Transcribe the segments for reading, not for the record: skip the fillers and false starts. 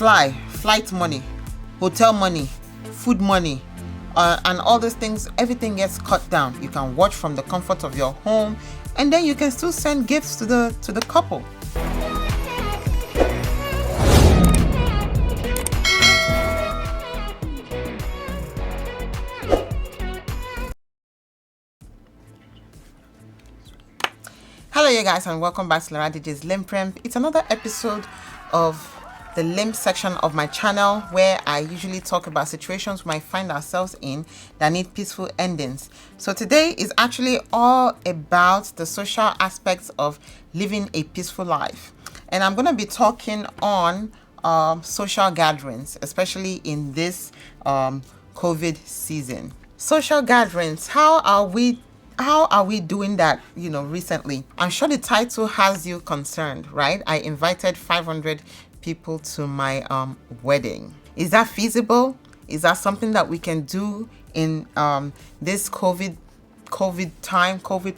flight money, hotel money, food money, and all these things, everything gets cut down. You can watch from the comfort of your home, and then you can still send gifts to the couple. Hello you guys, and welcome back to Laraddiji's LINP. It's another episode of the LINP section of my channel, where I usually talk about situations we might find ourselves in that need peaceful endings. So today is actually all about the social aspects of living a peaceful life, and I'm going to be talking on social gatherings, especially in this COVID season. Social gatherings, how are we doing that, recently? I'm sure the title has you concerned, right? I invited 500 people to my wedding. Is that feasible? Is that something that we can do in this COVID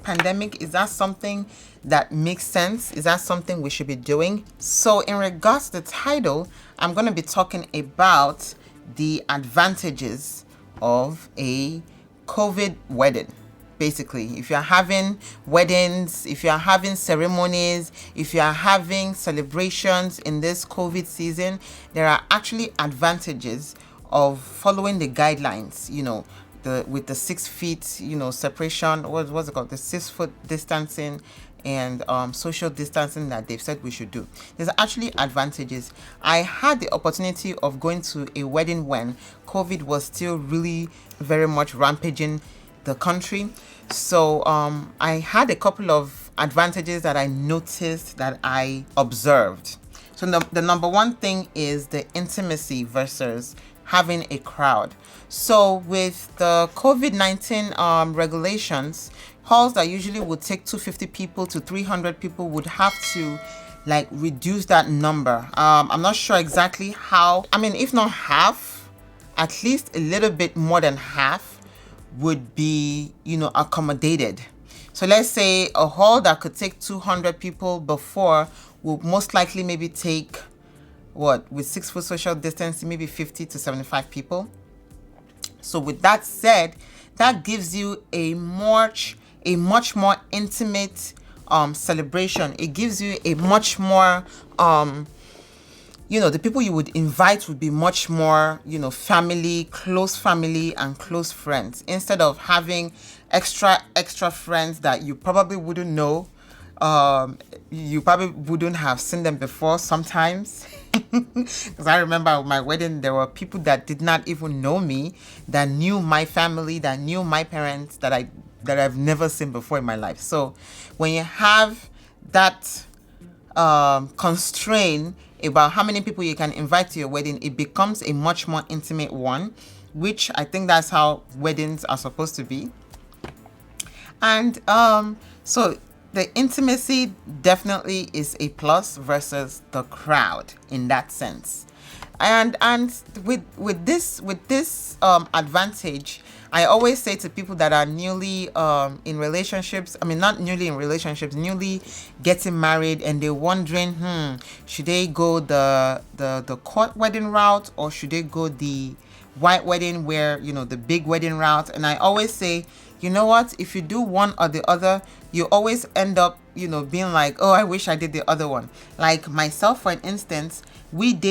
pandemic? Is that something that makes sense? Is that something we should be doing? So in regards to the title, I'm going to be talking about the advantages of a COVID wedding. Basically, if you're having weddings, if you're having ceremonies, if you're having celebrations in this COVID season, there are actually advantages of following the guidelines, with the 6 feet, separation, what's it called, the 6 foot distancing and social distancing that they've said we should do. There's actually advantages. I had the opportunity of going to a wedding when COVID was still really very much rampaging the country. So I had a couple of advantages that I noticed, that I observed. So the number one thing is the intimacy versus having a crowd. So with the COVID-19 regulations, halls that usually would take 250 people to 300 people would have to reduce that number. I'm not sure exactly how. I mean, if not half, at least a little bit more than half would be, accommodated. So let's say a hall that could take 200 people before will most likely maybe take, with 6 foot social distancing, maybe 50 to 75 people. So with that said, that gives you a much more intimate celebration. It gives you a much more the people you would invite would be much more, close family and close friends, instead of having extra friends that you probably wouldn't know. You probably wouldn't have seen them before sometimes. Because I remember at my wedding, there were people that did not even know me, that knew my family, that knew my parents, that I've never seen before in my life. So when you have that constraint about how many people you can invite to your wedding, it becomes a much more intimate one, which I think that's how weddings are supposed to be. And so the intimacy definitely is a plus versus the crowd in that sense. And with this advantage, I always say to people that are newly in relationships, not newly in relationships, newly getting married, and they're wondering, should they go the court wedding route, or should they go the white wedding, where, the big wedding route? And I always say, you know what, if you do one or the other, you always end up, being like, oh, I wish I did the other one. Like myself, for instance, we had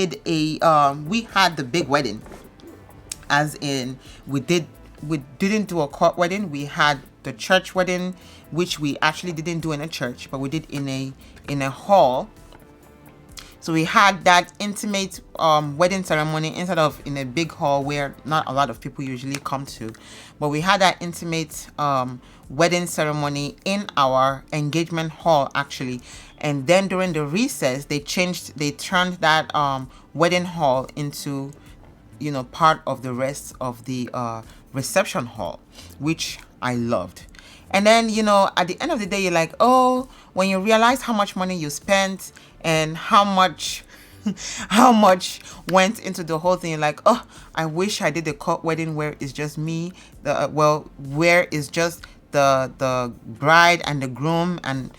the big wedding, as in we didn't do a court wedding. We had the church wedding, which we actually didn't do in a church, but we did in a hall. So we had that intimate wedding ceremony instead of in a big hall where not a lot of people usually come to. But we had that intimate wedding ceremony in our engagement hall, actually. And then during the recess, they turned that wedding hall into, part of the rest of the reception hall, which I loved. And then, at the end of the day, you're like, oh, when you realize how much money you spent and how much went into the whole thing, you're like, oh, I wish I did the court wedding where it's just me, where it's just the bride and the groom, and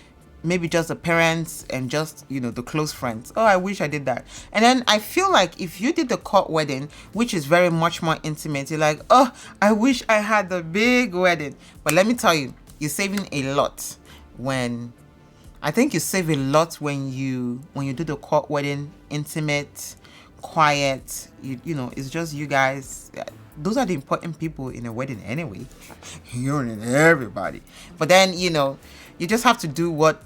maybe just the parents and just, the close friends. Oh, I wish I did that. And then I feel like if you did the court wedding, which is very much more intimate, you're like, oh, I wish I had the big wedding. But let me tell you, you're saving a lot I think you save a lot when you do the court wedding, intimate, quiet. It's just you guys. Those are the important people in a wedding anyway. You don't need everybody. But then, you just have to do what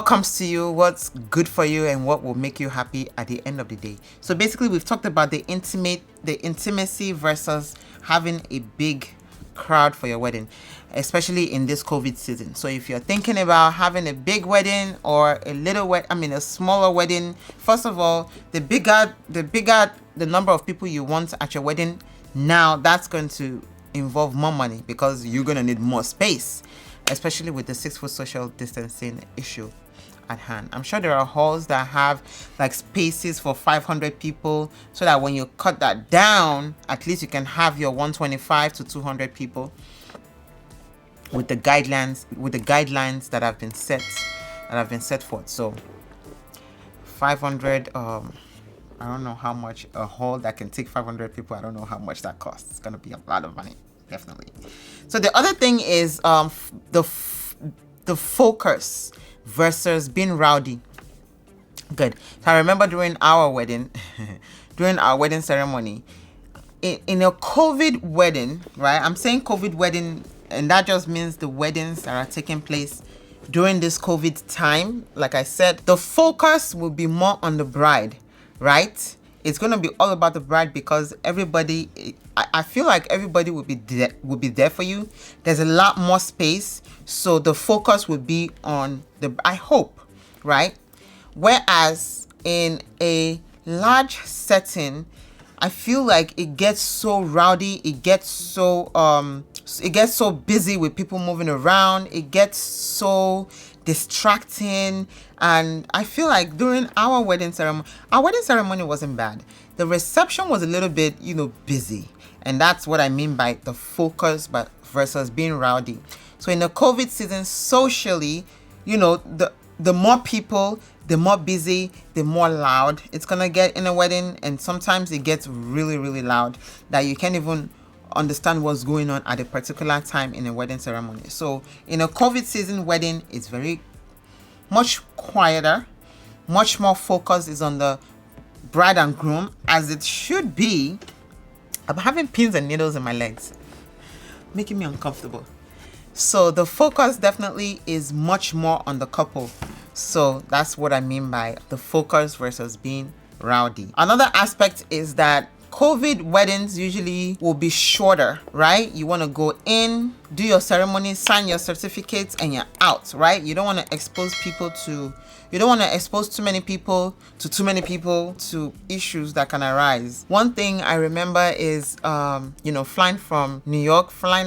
comes to you, what's good for you, and what will make you happy at the end of the day. So basically, we've talked about the intimacy versus having a big crowd for your wedding, especially in this COVID season. So if you're thinking about having a big wedding or a smaller wedding, first of all, the bigger the number of people you want at your wedding, now that's going to involve more money because you're going to need more space, especially with the 6-foot social distancing issue at hand. I'm sure there are halls that have like spaces for 500 people, so that when you cut that down, at least you can have your 125 to 200 people with the guidelines that have been set forth. So 500, I don't know how much a hall that can take 500 people, I don't know how much that costs. It's gonna be a lot of money, definitely. So the other thing is the focus versus being rowdy. Good. So I remember during our wedding ceremony, in a COVID wedding, right? I'm saying COVID wedding, and that just means the weddings that are taking place during this COVID time. Like I said, the focus will be more on the bride, right? It's going to be all about the bride because I feel like everybody will be there for you. There's a lot more space, so the focus will be on I hope, right? Whereas in a large setting, I feel like it gets so rowdy, it gets so busy with people moving around, it gets so distracting. And I feel like during our wedding ceremony wasn't bad. The reception was a little bit, busy. And that's what I mean by the focus versus being rowdy. So in the COVID season, socially, the more people, the more busy, the more loud it's gonna get in a wedding. And sometimes it gets really, really loud that you can't even understand what's going on at a particular time in a wedding ceremony. So in a COVID season wedding, it's very much quieter, much more focus is on the bride and groom, as it should be. I'm having pins and needles in my legs, making me uncomfortable. So the focus definitely is much more on the couple. So that's what I mean by the focus versus being rowdy. Another aspect is that COVID weddings usually will be shorter, right? You want to go in, do your ceremony, sign your certificates, and you're out, right? You don't want to expose too many people to issues that can arise. One thing I remember is, flying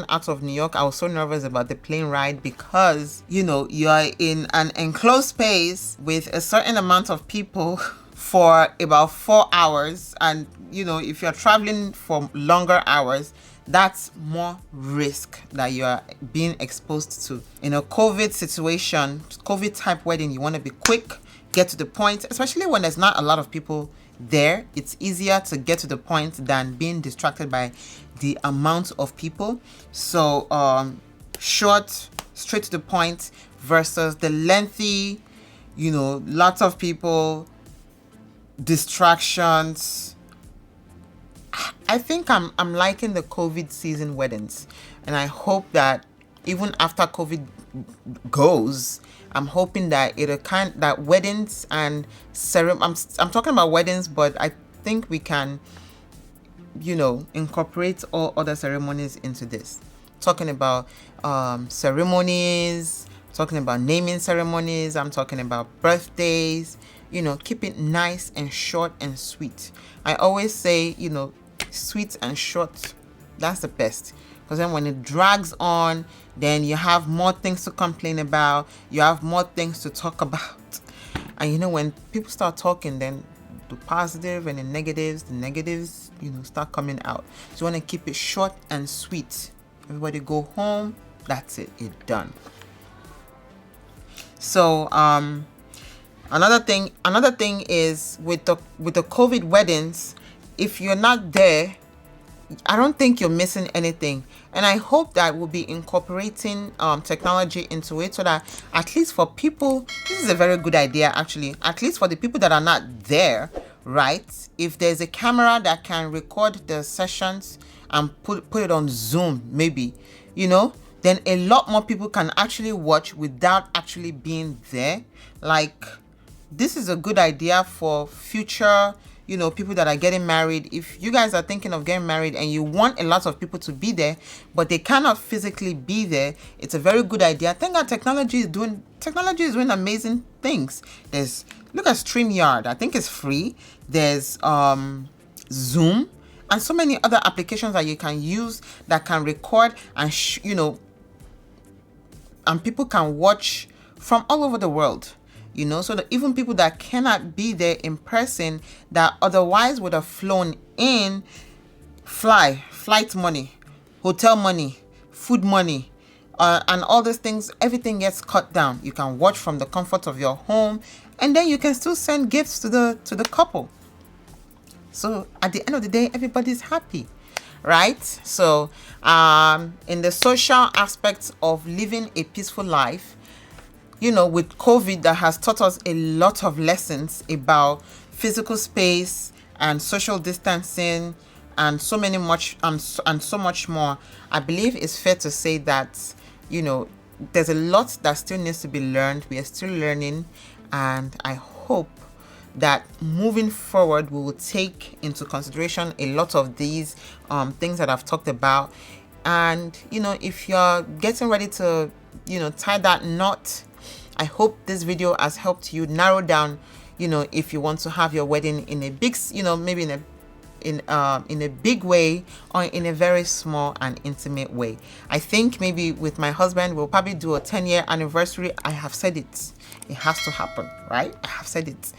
out of New York, I was so nervous about the plane ride because, you are in an enclosed space with a certain amount of people for about 4 hours. And, if you're traveling for longer hours, that's more risk that you are being exposed to. In a COVID situation, COVID type wedding, you want to be quick, get to the point, especially when there's not a lot of people there. It's easier to get to the point than being distracted by the amount of people. So short, straight to the point versus the lengthy, lots of people, distractions. I think I'm liking the COVID season weddings, and I hope that even after COVID goes, I'm hoping that that weddings and I'm talking about weddings, but I think we can, incorporate all other ceremonies into this. Talking about ceremonies, talking about naming ceremonies, I'm talking about birthdays. Keep it nice and short and sweet. I always say, sweet and short, that's the best. Because then when it drags on, then you have more things to complain about. You have more things to talk about. And when people start talking, then the positive and the negatives, start coming out. So you want to keep it short and sweet. Everybody go home. That's it. It's done. So another thing is with the COVID weddings, if you're not there, I don't think you're missing anything. And I hope that we'll be incorporating technology into it, so that at least for people, this is a very good idea actually, at least for the people that are not there, right? If there's a camera that can record the sessions and put it on Zoom, maybe, then a lot more people can actually watch without actually being there. Like, this is a good idea for future, people that are getting married. If you guys are thinking of getting married and you want a lot of people to be there, but they cannot physically be there, it's a very good idea. I think that technology is doing amazing things. Look at StreamYard. I think it's free. There's Zoom and so many other applications that you can use that can record and and people can watch from all over the world. So that even people that cannot be there in person, that otherwise would have flown in, flight money, hotel money, food money, and all these things, everything gets cut down. You can watch from the comfort of your home, and then you can still send gifts to the couple. So at the end of the day, everybody's happy, right? So in the social aspects of living a peaceful life, with COVID, that has taught us a lot of lessons about physical space and social distancing and so much more. I believe it's fair to say that, there's a lot that still needs to be learned. We are still learning, and I hope that moving forward we will take into consideration a lot of these things that I've talked about. And if you're getting ready to tie that knot, I hope this video has helped you narrow down, if you want to have your wedding in a big, maybe in a big way or in a very small and intimate way. I think maybe with my husband, we'll probably do a 10-year anniversary. I have said it. It has to happen, right? I have said it.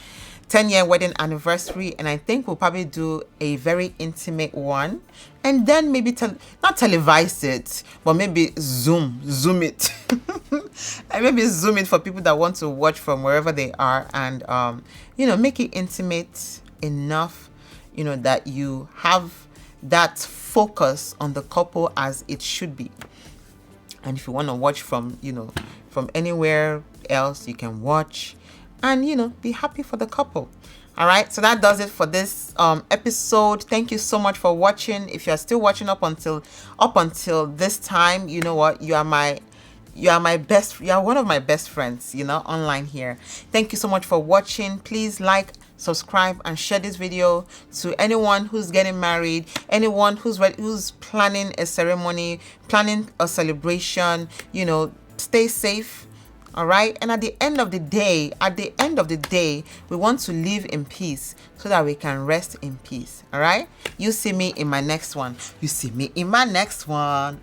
10-year wedding anniversary, and I think we'll probably do a very intimate one, and then maybe not televise it, but maybe zoom it and maybe zoom it for people that want to watch from wherever they are, and make it intimate enough, that you have that focus on the couple as it should be. And if you want to watch from anywhere else, you can watch and be happy for the couple. All right, so that does it for this episode. Thank you so much for watching. If you're still watching up until this time, you know what, you are one of my best friends, online here. Thank you so much for watching. Please like, subscribe, and share this video to anyone who's getting married, anyone who's planning a ceremony, planning a celebration. Stay safe. All right. And at the end of the day, we want to live in peace so that we can rest in peace. All right. You see me in my next one. You see me in my next one.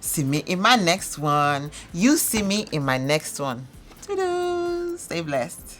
See me in my next one. You see me in my next one. Toodles. Stay blessed.